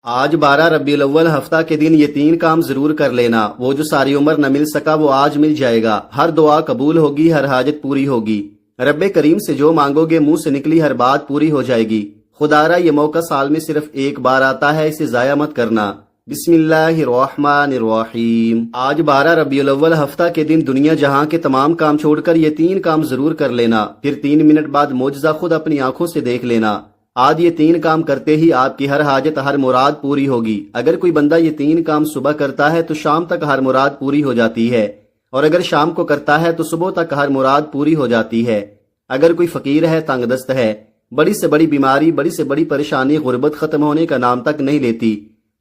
آج 12 ربیع الاول ہفتہ کے دن یہ 3 کام ضرور کر لینا، وہ جو ساری عمر نہ مل سکا وہ آج مل جائے گا۔ ہر دعا قبول ہوگی، ہر حاجت پوری ہوگی، رب کریم سے جو مانگو گے منہ سے نکلی ہر بات پوری ہو جائے گی۔ خدارا یہ موقع سال میں صرف ایک بار آتا ہے، اسے ضائع مت کرنا۔ بسم اللہ الرحمن الرحیم۔ آج 12 ربیع الاول ہفتہ کے دن دنیا جہاں کے تمام کام چھوڑ کر یہ 3 کام ضرور کر لینا، پھر 3 منٹ بعد معجزہ خود اپنی آنکھوں سے دیکھ لینا۔ آج یہ 3 کام کرتے ہی آپ کی ہر حاجت ہر مراد پوری ہوگی۔ اگر کوئی بندہ یہ 3 کام صبح کرتا ہے تو شام تک ہر مراد پوری ہو جاتی ہے، اور اگر شام کو کرتا ہے تو صبح تک ہر مراد پوری ہو جاتی ہے۔ اگر کوئی فقیر ہے، تنگ دست ہے، بڑی سے بڑی بیماری، بڑی سے بڑی پریشانی، غربت ختم ہونے کا نام تک نہیں لیتی،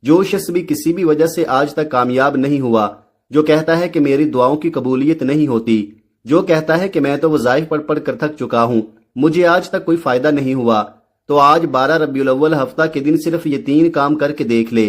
جو شخص بھی کسی بھی وجہ سے آج تک کامیاب نہیں ہوا، جو کہتا ہے کہ میری دعاؤں کی قبولیت نہیں ہوتی، جو کہتا ہے کہ میں تو وظائف پڑھ پڑھ کر تھک چکا ہوں، مجھے آج تک کوئی فائدہ نہیں ہوا، تو آج 12 ربیع الاول ہفتہ کے دن صرف یہ 3 کام کر کے دیکھ لے۔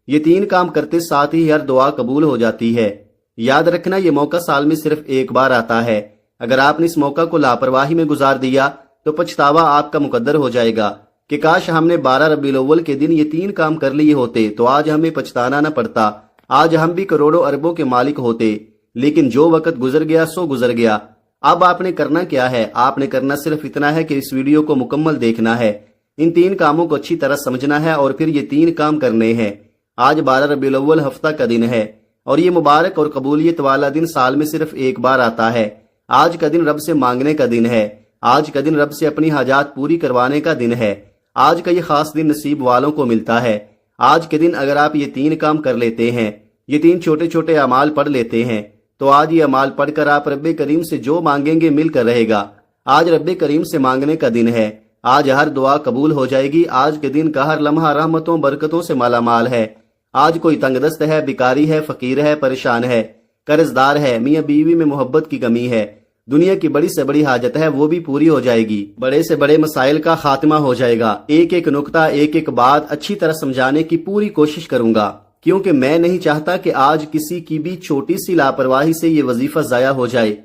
یہ 3 کام کرتے ساتھ ہی ہر دعا قبول ہو جاتی ہے۔ یاد رکھنا یہ موقع سال میں صرف ایک بار آتا ہے۔ اگر آپ نے اس موقع کو لاپرواہی میں گزار دیا تو پچھتاوا آپ کا مقدر ہو جائے گا کہ کاش ہم نے 12 ربیع الاول کے دن یہ 3 کام کر لیے ہوتے تو آج ہمیں پچھتانا نہ پڑتا، آج ہم بھی کروڑوں اربوں کے مالک ہوتے۔ لیکن جو وقت گزر گیا سو گزر گیا۔ اب آپ نے کرنا کیا ہے؟ آپ نے کرنا صرف اتنا ہے کہ اس ویڈیو کو مکمل دیکھنا ہے، ان 3 کاموں کو اچھی طرح سمجھنا ہے اور پھر یہ 3 کام کرنے ہیں۔ آج 12 ربیع الاول ہفتہ کا دن ہے اور یہ مبارک اور قبولیت والا دن سال میں صرف ایک بار آتا ہے۔ آج کا دن رب سے مانگنے کا دن ہے، آج کا دن رب سے اپنی حاجات پوری کروانے کا دن ہے۔ آج کا یہ خاص دن نصیب والوں کو ملتا ہے۔ آج کے دن اگر آپ یہ 3 کام کر لیتے ہیں، یہ 3 چھوٹے چھوٹے اعمال پڑھ لیتے ہیں، تو آج یہ اعمال پڑھ کر آپ رب کریم سے جو مانگیں گے مل کر رہے گا۔ آج رب کریم سے مانگنے کا دن ہے، آج ہر دعا قبول ہو جائے گی۔ آج کے دن کا ہر لمحہ رحمتوں برکتوں سے مالا مال ہے۔ آج کوئی تنگ دست ہے، بیکاری ہے، فقیر ہے، پریشان ہے، قرض دار ہے، میاں بیوی میں محبت کی کمی ہے، دنیا کی بڑی سے بڑی حاجت ہے وہ بھی پوری ہو جائے گی، بڑے سے بڑے مسائل کا خاتمہ ہو جائے گا۔ ایک ایک نقطہ، ایک ایک بات اچھی طرح سمجھانے کی پوری کوشش کروں گا، کیونکہ میں نہیں چاہتا کہ آج کسی کی بھی چھوٹی سی لاپرواہی سے یہ وظیفہ ضائع ہو جائے،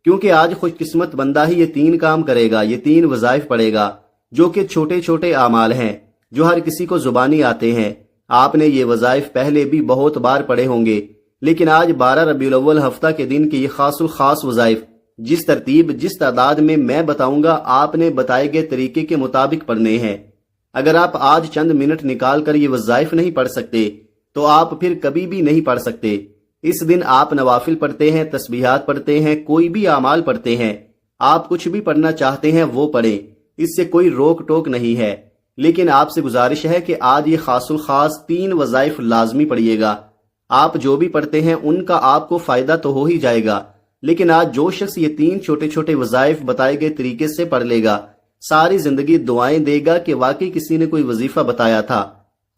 کیونکہ آج خوش قسمت بندہ ہی یہ 3 کام کرے گا، یہ 3 وظائف پڑھے گا، جو کہ چھوٹے چھوٹے اعمال ہیں، جو ہر کسی کو زبانی آتے ہیں۔ آپ نے یہ وظائف پہلے بھی بہت بار پڑھے ہوں گے، لیکن آج 12 ربیع الاول ہفتہ کے دن کے یہ خاص الخاص وظائف جس ترتیب، جس تعداد میں میں بتاؤں گا، آپ نے بتائے گئے طریقے کے مطابق پڑھنے ہیں۔ اگر آپ آج چند منٹ نکال کر یہ وظائف نہیں پڑھ سکتے تو آپ پھر کبھی بھی نہیں پڑھ سکتے۔ اس دن آپ نوافل پڑھتے ہیں، تسبیحات پڑھتے ہیں، کوئی بھی اعمال پڑھتے ہیں، آپ کچھ بھی پڑھنا چاہتے ہیں وہ پڑھیں، اس سے کوئی روک ٹوک نہیں ہے، لیکن آپ سے گزارش ہے کہ آج یہ خاص الخاص 3 وظائف لازمی پڑھیے گا۔ آپ جو بھی پڑھتے ہیں ان کا آپ کو فائدہ تو ہو ہی جائے گا، لیکن آج جو شخص یہ 3 چھوٹے چھوٹے وظائف بتائے گئے طریقے سے پڑھ لے گا، ساری زندگی دعائیں دے گا کہ واقعی کسی نے کوئی وظیفہ بتایا تھا۔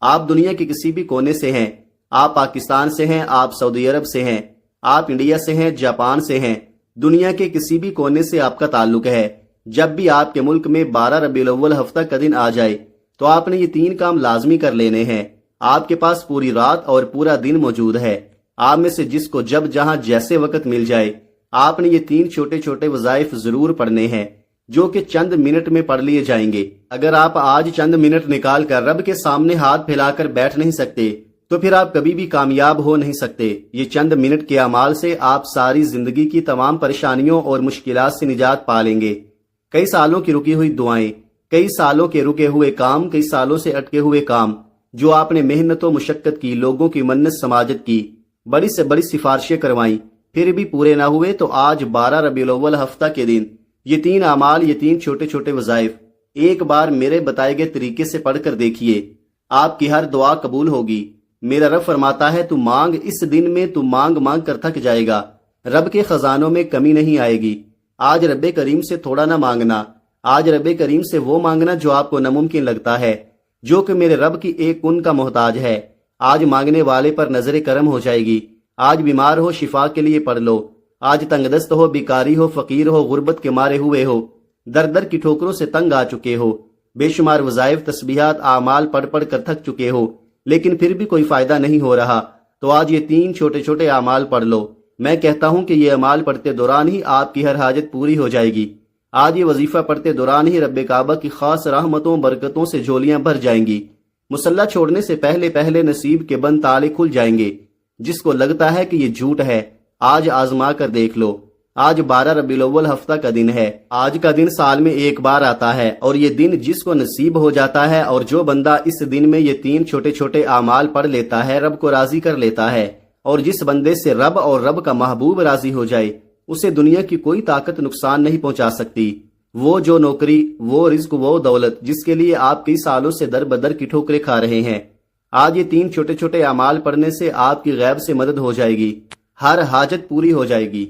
آپ دنیا کے کسی بھی کونے سے ہیں، آپ پاکستان سے ہیں، آپ سعودی عرب سے ہیں، آپ انڈیا سے ہیں، جاپان سے ہیں، دنیا کے کسی بھی کونے سے آپ کا تعلق ہے، جب بھی آپ کے ملک میں 12 ربیع الاول ہفتہ کا دن آ جائے تو آپ نے یہ 3 کام لازمی کر لینے ہیں۔ آپ کے پاس پوری رات اور پورا دن موجود ہے، آپ میں سے جس کو جب جہاں جیسے وقت مل جائے آپ نے یہ 3 چھوٹے چھوٹے وظائف ضرور پڑھنے ہیں، جو کہ چند منٹ میں پڑھ لیے جائیں گے۔ اگر آپ آج چند منٹ نکال کر رب کے سامنے ہاتھ پھیلا کر بیٹھ نہیں سکتے تو پھر آپ کبھی بھی کامیاب ہو نہیں سکتے۔ یہ چند منٹ کے اعمال سے آپ ساری زندگی کی تمام پریشانیوں اور مشکلات سے نجات پا لیں گے۔ کئی سالوں کی رکی ہوئی دعائیں، کئی سالوں کے رکے ہوئے کام، کئی سالوں سے اٹکے ہوئے کام، جو آپ نے محنت و مشقت کی، لوگوں کی منت سماجت کی، بڑی سے بڑی سفارشیں کروائیں، پھر بھی پورے نہ ہوئے، تو آج 12 ربیع الاول ہفتہ کے دن یہ 3 اعمال، یہ 3 چھوٹے چھوٹے وظائف ایک بار میرے بتائے گئے طریقے سے پڑھ کر دیکھیے، آپ کی ہر دعا قبول ہوگی۔ میرا رب فرماتا ہے تو مانگ، اس دن میں تو مانگ مانگ کر تھک جائے گا، رب کے خزانوں میں کمی نہیں آئے گی۔ آج رب کریم سے تھوڑا نہ مانگنا، آج رب کریم سے وہ مانگنا جو آپ کو ناممکن لگتا ہے، جو کہ میرے رب کی ایک کن کا محتاج ہے۔ آج مانگنے والے پر نظر کرم ہو جائے گی۔ آج بیمار ہو شفا کے لیے پڑھ لو، آج تنگ دست ہو، بیکاری ہو، فقیر ہو، غربت کے مارے ہوئے ہو، در در کی ٹھوکروں سے تنگ آ چکے ہو، بے شمار وظائف، تسبیحات، اعمال پڑھ پڑھ کر تھک چکے ہو، لیکن پھر بھی کوئی فائدہ نہیں ہو رہا، تو آج یہ 3 چھوٹے چھوٹے اعمال پڑھ لو۔ میں کہتا ہوں کہ یہ اعمال پڑھتے دوران ہی آپ کی ہر حاجت پوری ہو جائے گی۔ آج یہ وظیفہ پڑھتے دوران ہی رب کعبہ کی خاص رحمتوں برکتوں سے جھولیاں بھر جائیں گی۔ مسلح چھوڑنے سے پہلے پہلے نصیب کے بند تالے کھل جائیں گے۔ جس کو لگتا ہے کہ یہ جھوٹ ہے، آج آزما کر دیکھ لو۔ آج 12 ربیع الاول ہفتہ کا دن ہے۔ آج کا دن سال میں ایک بار آتا ہے، اور یہ دن جس کو نصیب ہو جاتا ہے اور جو بندہ اس دن میں یہ 3 چھوٹے چھوٹے اعمال پڑھ لیتا ہے، رب کو راضی کر لیتا ہے۔ اور جس بندے سے رب اور رب کا محبوب راضی ہو جائے، اسے دنیا کی کوئی طاقت نقصان نہیں پہنچا سکتی۔ وہ جو نوکری، وہ رزق، وہ دولت جس کے لیے آپ کئی سالوں سے در بدر کی ٹھوکریں کھا رہے ہیں، آج یہ 3 چھوٹے چھوٹے اعمال پڑھنے سے آپ کی غیب سے مدد ہو جائے گی، ہر حاجت پوری ہو جائے گی۔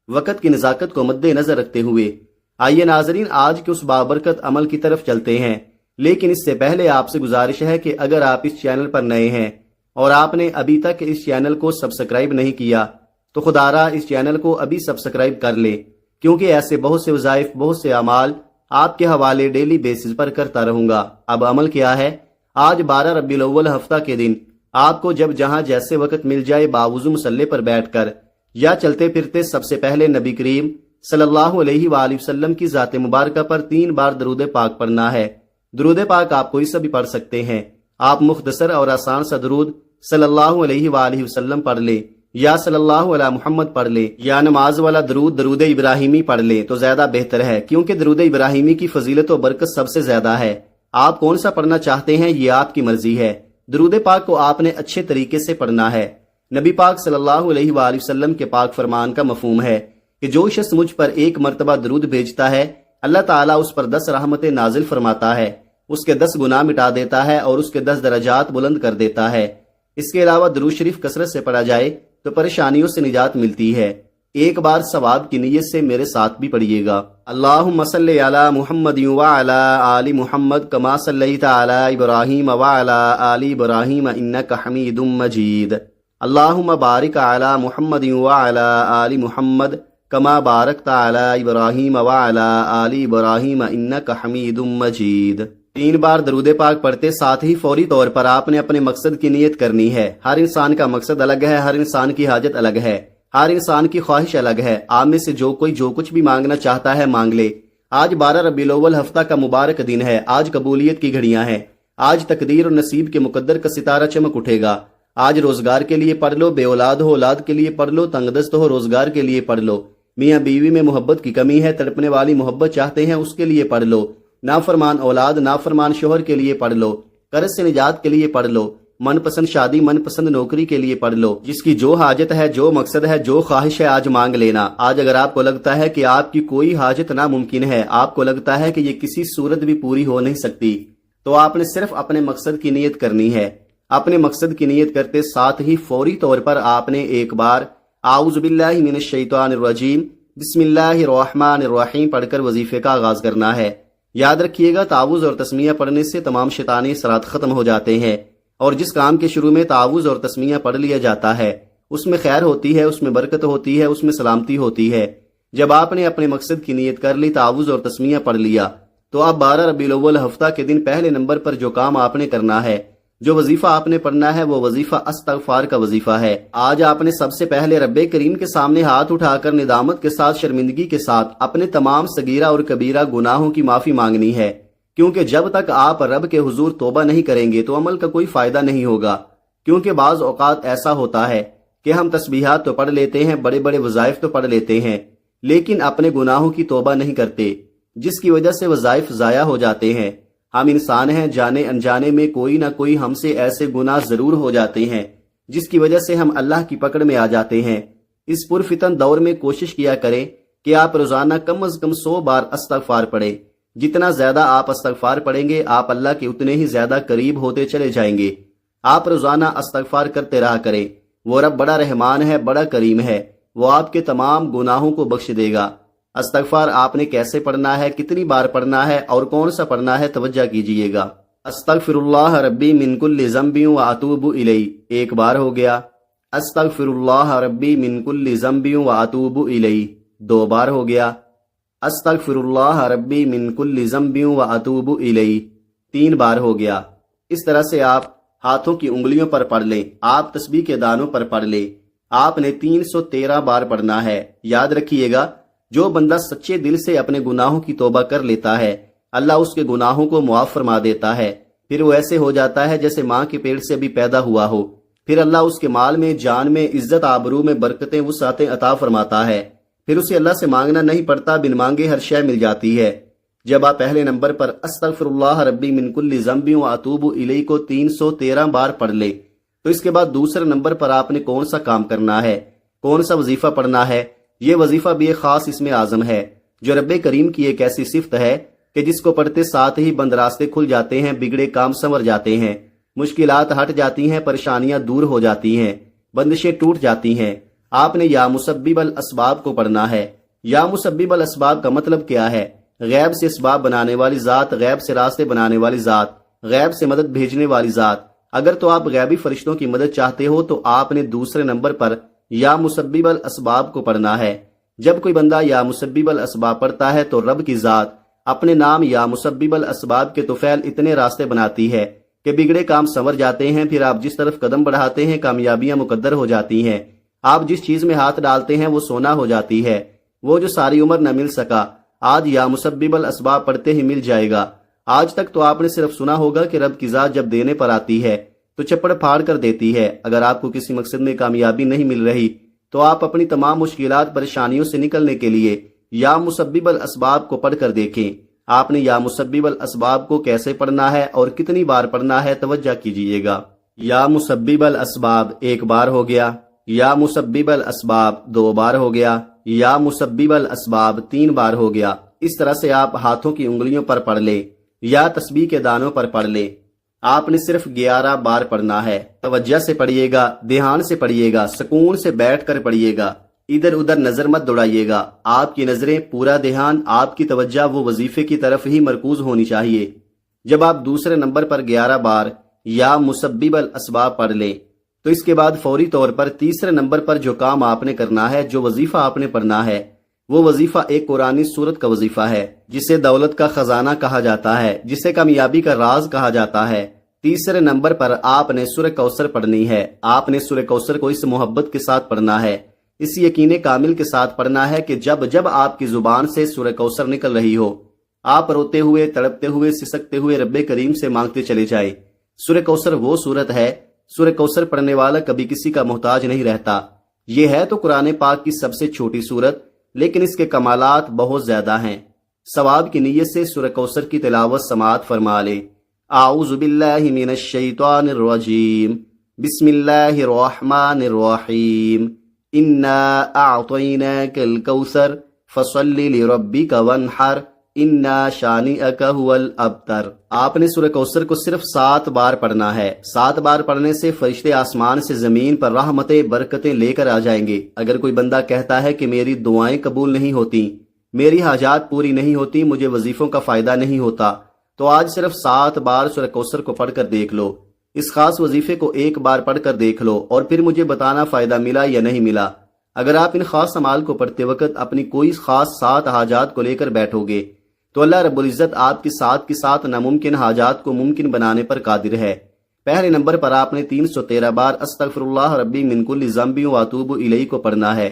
وقت کی نزاکت کو مد نظر رکھتے ہوئے آئیے ناظرین آج کے اس بابرکت عمل کی طرف چلتے ہیں، لیکن اس سے پہلے آپ سے گزارش ہے کہ اگر آپ اس چینل پر نئے ہیں اور آپ نے ابھی تک اس چینل کو سبسکرائب نہیں کیا تو خدا را اس چینل کو ابھی سبسکرائب کر لیں، کیونکہ ایسے بہت سے وظائف، بہت سے اعمال آپ کے حوالے ڈیلی بیسز پر کرتا رہوں گا۔ اب عمل کیا ہے؟ آج 12 ربیع الاول ہفتہ کے دن آپ کو جب جہاں جیسے وقت مل جائے باوضو مصلی پر بیٹھ کر یا چلتے پھرتے سب سے پہلے نبی کریم صلی اللہ علیہ وآلہ وسلم کی ذات مبارکہ پر 3 بار درود پاک پڑھنا ہے۔ درود پاک آپ کوئی سا بھی پڑھ سکتے ہیں، آپ مختصر اور آسان سا درود صلی اللہ علیہ وآلہ وسلم پڑھ لیں، یا صلی اللہ علیہ محمد پڑھ لیں، یا نماز والا درود ابراہیمی پڑھ لیں تو زیادہ بہتر ہے، کیونکہ درود ابراہیمی کی فضیلت و برکت سب سے زیادہ ہے۔ آپ کون سا پڑھنا چاہتے ہیں یہ آپ کی مرضی ہے۔ درود پاک کو آپ نے اچھے طریقے سے پڑھنا ہے۔ نبی پاک صلی اللہ علیہ وآلہ وسلم کے پاک فرمان کا مفہوم ہے کہ جو شخص مجھ پر 1 مرتبہ درود بھیجتا ہے، اللہ تعالیٰ اس پر 10 رحمتیں نازل فرماتا ہے، اس کے 10 گناہ مٹا دیتا ہے اور اس کے 10 درجات بلند کر دیتا ہے۔ اس کے علاوہ درود شریف کثرت سے پڑھا جائے تو پریشانیوں سے نجات ملتی ہے۔ ایک بار ثواب کی نیت سے میرے ساتھ بھی پڑھیے گا۔ اللہم صلی علی محمد وعلی آل محمد کما صلیت علی ابراہیم وعلی آل ابراہیم انک حمید مجید۔ اللہم بارک علی محمد وعلی آل محمد کما بارکت علی ابراہیم وعلی آل ابراہیم انک حمید مجید۔ 3 بار درود پاک پڑھتے ساتھ ہی فوری طور پر آپ نے اپنے مقصد کی نیت کرنی ہے۔ ہر انسان کا مقصد الگ ہے، ہر انسان کی حاجت الگ ہے، ہر انسان کی خواہش الگ ہے۔ آپ میں سے جو کوئی جو کچھ بھی مانگنا چاہتا ہے مانگ لے۔ آج 12 ربیع الاول ہفتہ کا مبارک دن ہے، آج قبولیت کی گھڑیاں ہیں، آج تقدیر اور نصیب کے مقدر کا ستارہ چمک اٹھے گا۔ آج روزگار کے لیے پڑھ لو، بے اولاد ہو اولاد کے لیے پڑھ لو، تنگ دست ہو روزگار کے لیے پڑھ لو، میاں بیوی میں محبت کی کمی ہے، تڑپنے والی محبت چاہتے ہیں اس کے لیے پڑھ لو، نافرمان اولاد نافرمان شوہر کے لیے پڑھ لو، قرض سے نجات کے لیے پڑھ لو، من پسند شادی من پسند نوکری کے لیے پڑھ لو۔ جس کی جو حاجت ہے، جو مقصد ہے، جو خواہش ہے، آج مانگ لینا۔ آج اگر آپ کو لگتا ہے کہ آپ کی کوئی حاجت ناممکن ہے، آپ کو لگتا ہے کہ یہ کسی صورت بھی پوری ہو نہیں سکتی، تو آپ نے صرف اپنے مقصد کی نیت کرنی ہے۔ اپنے مقصد کی نیت کرتے ساتھ ہی فوری طور پر آپ نے ایک بار اعوذ باللہ من الشیطان الرجیم بسم اللہ الرحمن الرحیم پڑھ کر وظیفے کا آغاز کرنا ہے۔ یاد رکھیے گا تعوذ اور تسمیہ پڑھنے سے تمام شیطانی اثرات ختم ہو جاتے ہیں، اور جس کام کے شروع میں تعوذ اور تسمیہ پڑھ لیا جاتا ہے اس میں خیر ہوتی ہے، اس میں برکت ہوتی ہے، اس میں سلامتی ہوتی ہے۔ جب آپ نے اپنے مقصد کی نیت کر لی، تعوذ اور تسمیہ پڑھ لیا، تو اب 12 ربیع الاول ہفتہ کے دن پہلے نمبر پر جو کام آپ نے کرنا ہے، جو وظیفہ آپ نے پڑھنا ہے، وہ وظیفہ استغفار کا وظیفہ ہے۔ آج آپ نے سب سے پہلے رب کریم کے سامنے ہاتھ اٹھا کر ندامت کے ساتھ، شرمندگی کے ساتھ اپنے تمام صغیرہ اور کبیرہ گناہوں کی معافی مانگنی ہے، کیونکہ جب تک آپ رب کے حضور توبہ نہیں کریں گے تو عمل کا کوئی فائدہ نہیں ہوگا۔ کیونکہ بعض اوقات ایسا ہوتا ہے کہ ہم تسبیحات تو پڑھ لیتے ہیں، بڑے بڑے وظائف تو پڑھ لیتے ہیں، لیکن اپنے گناہوں کی توبہ نہیں کرتے، جس کی وجہ سے وظائف ضائع ہو جاتے ہیں۔ ہم انسان ہیں، جانے انجانے میں کوئی نہ کوئی ہم سے ایسے گناہ ضرور ہو جاتے ہیں جس کی وجہ سے ہم اللہ کی پکڑ میں آ جاتے ہیں۔ اس پرفتن دور میں کوشش کیا کریں کہ آپ روزانہ کم از کم 100 بار استغفار پڑھیں۔ جتنا زیادہ آپ استغفار پڑھیں گے، آپ اللہ کے اتنے ہی زیادہ قریب ہوتے چلے جائیں گے۔ آپ روزانہ استغفار کرتے رہا کریں، وہ رب بڑا رحمان ہے، بڑا کریم ہے، وہ آپ کے تمام گناہوں کو بخش دے گا۔ استغفار آپ نے کیسے پڑھنا ہے، کتنی بار پڑھنا ہے اور کون سا پڑھنا ہے، توجہ کیجئے گا۔ استغفر اللہ ربی من کل ذنب واتوب الیہ، ایک بار ہو گیا۔ استغفر اللہ ربی من کل ذنب واتوب الیہ، 2 بار ہو گیا۔ استغفر اللہ ربی من کل ذنب واتوب الیہ، 3 بار ہو گیا۔ اس طرح سے آپ ہاتھوں کی انگلیوں پر پڑھ لیں، آپ تسبیح کے دانوں پر پڑھ لیں۔ آپ نے 313 بار پڑھنا ہے۔ یاد رکھیے گا، جو بندہ سچے دل سے اپنے گناہوں کی توبہ کر لیتا ہے، اللہ اس کے گناہوں کو معاف فرما دیتا ہے۔ پھر وہ ایسے ہو جاتا ہے جیسے ماں کے پیٹ سے ابھی پیدا ہوا ہو۔ پھر اللہ اس کے مال میں، جان میں، عزت آبرو میں برکتیں، وسعتیں عطا فرماتا ہے۔ پھر اسے اللہ سے مانگنا نہیں پڑتا، بن مانگے ہر شے مل جاتی ہے۔ جب آپ پہلے نمبر پر استغفر اللہ ربی من کل ذنب واتوب الیہ کو 313 بار پڑھ لے تو اس کے بعد دوسرے نمبر پر آپ نے کون سا کام کرنا ہے، کون سا وظیفہ پڑھنا ہے؟ یہ وظیفہ بھی ایک خاص اسم اعظم ہے جو رب کریم کی ایک ایسی صفت ہے کہ جس کو پڑھتے ساتھ ہی بند راستے کھل جاتے ہیں، بگڑے کام سنور جاتے ہیں، مشکلات ہٹ جاتی ہیں، پریشانیاں دور ہو جاتی ہیں، بندشیں ٹوٹ جاتی ہیں۔ آپ نے یا مسبب الاسباب کو پڑھنا ہے۔ یا مسبب الاسباب کا مطلب کیا ہے؟ غیب سے اسباب بنانے والی ذات، غیب سے راستے بنانے والی ذات، غیب سے مدد بھیجنے والی ذات۔ اگر تو آپ غیبی فرشتوں کی مدد چاہتے ہو تو آپ نے دوسرے نمبر پر یا مسبب الاسباب کو پڑھنا ہے۔ جب کوئی بندہ یا مسبب الاسباب پڑھتا ہے تو رب کی ذات اپنے نام یا مسبب الاسباب کے طفیل اتنے راستے بناتی ہے کہ بگڑے کام سنور جاتے ہیں۔ پھر آپ جس طرف قدم بڑھاتے ہیں کامیابیاں مقدر ہو جاتی ہیں۔ آپ جس چیز میں ہاتھ ڈالتے ہیں وہ سونا ہو جاتی ہے۔ وہ جو ساری عمر نہ مل سکا آج یا مسبب الاسباب پڑھتے ہی مل جائے گا۔ آج تک تو آپ نے صرف سنا ہوگا کہ رب کی ذات جب دینے پر آتی ہے تو چپڑ پھاڑ کر دیتی ہے۔ اگر آپ کو کسی مقصد میں کامیابی نہیں مل رہی تو آپ اپنی تمام مشکلات پریشانیوں سے نکلنے کے لیے یا مسبب الاسباب کو پڑھ کر دیکھیں۔ آپ نے یا مسبب الاسباب کو کیسے پڑھنا ہے اور کتنی بار پڑھنا ہے توجہ کیجئے گا۔ یا مسبب الاسباب 1 بار ہو گیا، یا مسبب الاسباب 2 بار ہو گیا، یا مسبب الاسباب 3 بار ہو گیا۔ اس طرح سے آپ ہاتھوں کی انگلیوں پر پڑھ لیں یا تسبیح کے دانوں پر پڑھ لیں۔ آپ نے صرف 11 بار پڑھنا ہے۔ توجہ سے پڑھیے گا، دھیان سے پڑھیے گا، سکون سے بیٹھ کر پڑھیے گا، ادھر ادھر نظر مت دوڑائیے گا۔ آپ کی نظریں، پورا دھیان، آپ کی توجہ وہ وظیفے کی طرف ہی مرکوز ہونی چاہیے۔ جب آپ دوسرے نمبر پر 11 بار یا مسبب الاسباب پڑھ لیں تو اس کے بعد فوری طور پر تیسرے نمبر پر جو کام آپ نے کرنا ہے، جو وظیفہ آپ نے پڑھنا ہے، وہ وظیفہ ایک قرآنی سورت کا وظیفہ ہے جسے دولت کا خزانہ کہا جاتا ہے، جسے کامیابی کا راز کہا جاتا ہے۔ تیسرے نمبر پر آپ نے سورہ کوثر پڑھنی ہے۔ آپ نے سورہ کوثر کو اس محبت کے ساتھ پڑھنا ہے، اس یقین کامل کے ساتھ پڑھنا ہے کہ جب جب آپ کی زبان سے سورہ کوثر نکل رہی ہو آپ روتے ہوئے، تڑپتے ہوئے، سسکتے ہوئے رب کریم سے مانگتے چلے جائیں۔ سورہ کوثر وہ سورت ہے، سورہ کوثر پڑھنے والا کبھی کسی کا محتاج نہیں رہتا۔ یہ ہے تو قرآن پاک کی سب سے چھوٹی سورت، لیکن اس کے کمالات بہت زیادہ ہیں۔ ثواب کی نیت سے سورہ کوثر کی تلاوت سماعت فرما لے۔ اعوذ باللہ من الشیطان الرجیم، بسم اللہ الرحمن الرحیم، انا اعطیناک الکوثر فصل لربک وانحر انا شانئک هو الابتر۔ آپ نے سورہ کوثر کو صرف 7 بار پڑھنا ہے۔ 7 بار پڑھنے سے فرشتے آسمان سے زمین پر رحمتیں، برکتیں لے کر آ جائیں گے۔ اگر کوئی بندہ کہتا ہے کہ میری دعائیں قبول نہیں ہوتی، میری حاجات پوری نہیں ہوتی، مجھے وظیفوں کا فائدہ نہیں ہوتا، تو آج صرف 7 بار سورہ کوثر کو پڑھ کر دیکھ لو۔ اس خاص وظیفے کو 1 بار پڑھ کر دیکھ لو اور پھر مجھے بتانا فائدہ ملا یا نہیں ملا۔ اگر آپ ان خاص اعمال کو پڑھتے وقت اپنی کوئی خاص 7 حاجات کو لے کر بیٹھو گے تو اللہ رب العزت آپ کی ساتھ ناممکن حاجات کو ممکن بنانے پر قادر ہے۔ پہلے نمبر پر آپ نے 313 بار استغفر اللہ ربی من کل ذنب واتوب الیہ کو پڑھنا ہے۔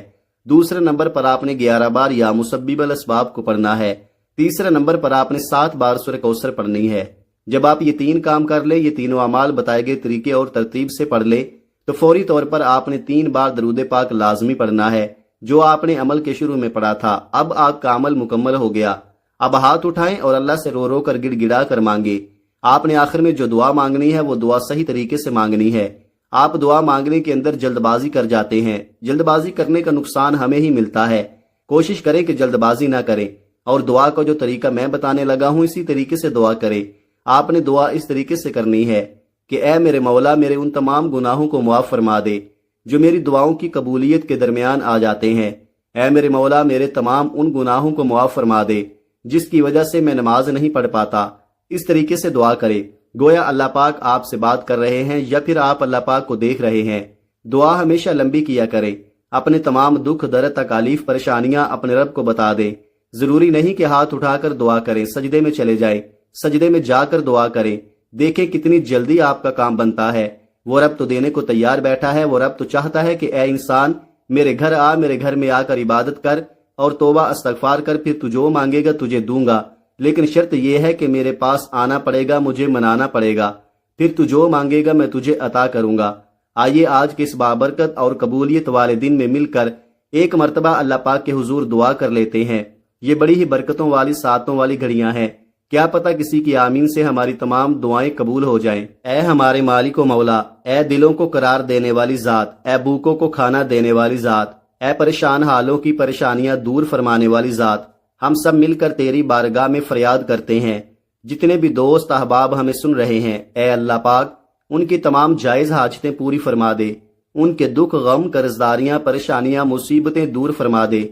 دوسرے نمبر پر آپ نے 11 بار یا مسبب الاسباب کو پڑھنا ہے۔ تیسرے نمبر پر آپ نے 7 بار سورہ کوثر پڑھنی ہے۔ جب آپ یہ 3 کام کر لیں، یہ تینوں اعمال بتائے گئے طریقے اور ترتیب سے پڑھ لیں تو فوری طور پر آپ نے 3 بار درود پاک لازمی پڑھنا ہے جو آپ نے عمل کے شروع میں پڑھا تھا۔ اب آپ کا عمل مکمل ہو گیا۔ اب ہاتھ اٹھائیں اور اللہ سے رو رو کر گڑ گڑا کر مانگے۔ آپ نے آخر میں جو دعا مانگنی ہے وہ دعا صحیح طریقے سے مانگنی ہے۔ آپ دعا مانگنے کے اندر جلد بازی کر جاتے ہیں۔ جلد بازی کرنے کا نقصان ہمیں ہی ملتا ہے۔ کوشش کریں کہ جلد بازی نہ کریں اور دعا کا جو طریقہ میں بتانے لگا ہوں اسی طریقے سے دعا کریں۔ آپ نے دعا اس طریقے سے کرنی ہے کہ اے میرے مولا، میرے ان تمام گناہوں کو معاف فرما دے جو میری دعاؤں کی قبولیت کے درمیان آ جاتے ہیں۔ اے میرے مولا، میرے تمام ان گناہوں کو معاف فرما دے جس کی وجہ سے میں نماز نہیں پڑھ پاتا۔ اس طریقے سے دعا کرے گویا اللہ پاک آپ سے بات کر رہے ہیں یا پھر آپ اللہ پاک کو دیکھ رہے ہیں۔ دعا ہمیشہ لمبی کیا کرے۔ اپنے تمام دکھ درد، تکالیف، پریشانیاں اپنے رب کو بتا دیں۔ ضروری نہیں کہ ہاتھ اٹھا کر دعا کریں، سجدے میں چلے جائیں، سجدے میں جا کر دعا کریں۔ دیکھیں کتنی جلدی آپ کا کام بنتا ہے۔ وہ رب تو دینے کو تیار بیٹھا ہے۔ وہ رب تو چاہتا ہے کہ اے انسان میرے گھر آ، میرے گھر میں آ کر عبادت کر اور توبہ استغفار کر، پھر تو جو مانگے گا تجھے دوں گا۔ لیکن شرط یہ ہے کہ میرے پاس آنا پڑے گا، مجھے منانا پڑے گا، پھر تو جو مانگے گا میں تجھے عطا کروں گا۔ آئیے آج کے اس بابرکت اور قبولیت والے دن میں مل کر ایک مرتبہ اللہ پاک کے حضور دعا کر لیتے ہیں۔ یہ بڑی ہی برکتوں والی ساعتوں والی گھڑیاں ہیں، کیا پتہ کسی کی آمین سے ہماری تمام دعائیں قبول ہو جائیں۔ اے ہمارے مالک و مولا، اے دلوں کو قرار دینے والی ذات، اے بھوکوں کو کھانا دینے والی ذات، اے پریشان حالوں کی پریشانیاں دور فرمانے والی ذات، ہم سب مل کر تیری بارگاہ میں فریاد کرتے ہیں۔ جتنے بھی دوست احباب ہمیں سن رہے ہیں، اے اللہ پاک ان کی تمام جائز حاجتیں پوری فرما دے، ان کے دکھ غم قرضداریاں پریشانیاں مصیبتیں دور فرما دے۔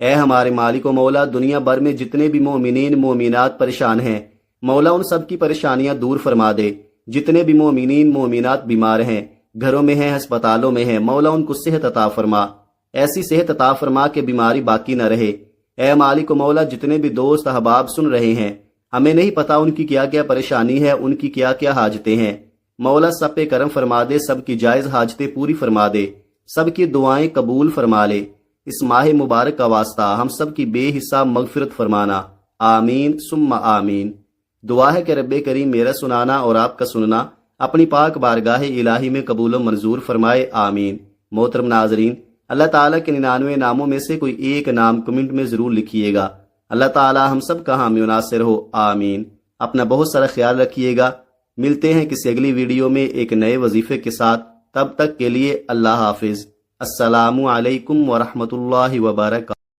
اے ہمارے مالک و مولا، دنیا بھر میں جتنے بھی مومنین مومنات پریشان ہیں، مولا ان سب کی پریشانیاں دور فرما دے۔ جتنے بھی مومنین مومنات بیمار ہیں، گھروں میں ہیں، ہسپتالوں میں ہیں، مولا ان کو صحت عطا فرما، ایسی صحت عطا فرما کہ بیماری باقی نہ رہے۔ اے مالک و مولا، جتنے بھی دوست احباب سن رہے ہیں، ہمیں نہیں پتا ان کی کیا کیا پریشانی ہے، ان کی کیا کیا حاجتیں ہیں، مولا سب پہ کرم فرما دے، سب کی جائز حاجتیں پوری فرما دے، سب کی دعائیں قبول فرما لے۔ اس ماہ مبارک کا واسطہ ہم سب کی بے حساب مغفرت فرمانا، آمین ثم آمین۔ دعا ہے کہ رب کریم میرا سنانا اور آپ کا سننا اپنی پاک بارگاہ الہی میں قبول و منظور فرمائے، آمین۔ محترم ناظرین، اللہ تعالیٰ کے 99 ناموں میں سے کوئی ایک نام کمنٹ میں ضرور لکھیے گا۔ اللہ تعالیٰ ہم سب کا حامی و ناصر ہو، آمین۔ اپنا بہت سارا خیال رکھیے گا، ملتے ہیں کسی اگلی ویڈیو میں ایک نئے وظیفے کے ساتھ، تب تک کے لیے اللہ حافظ۔ السلام علیکم ورحمۃ اللہ وبرکاتہ۔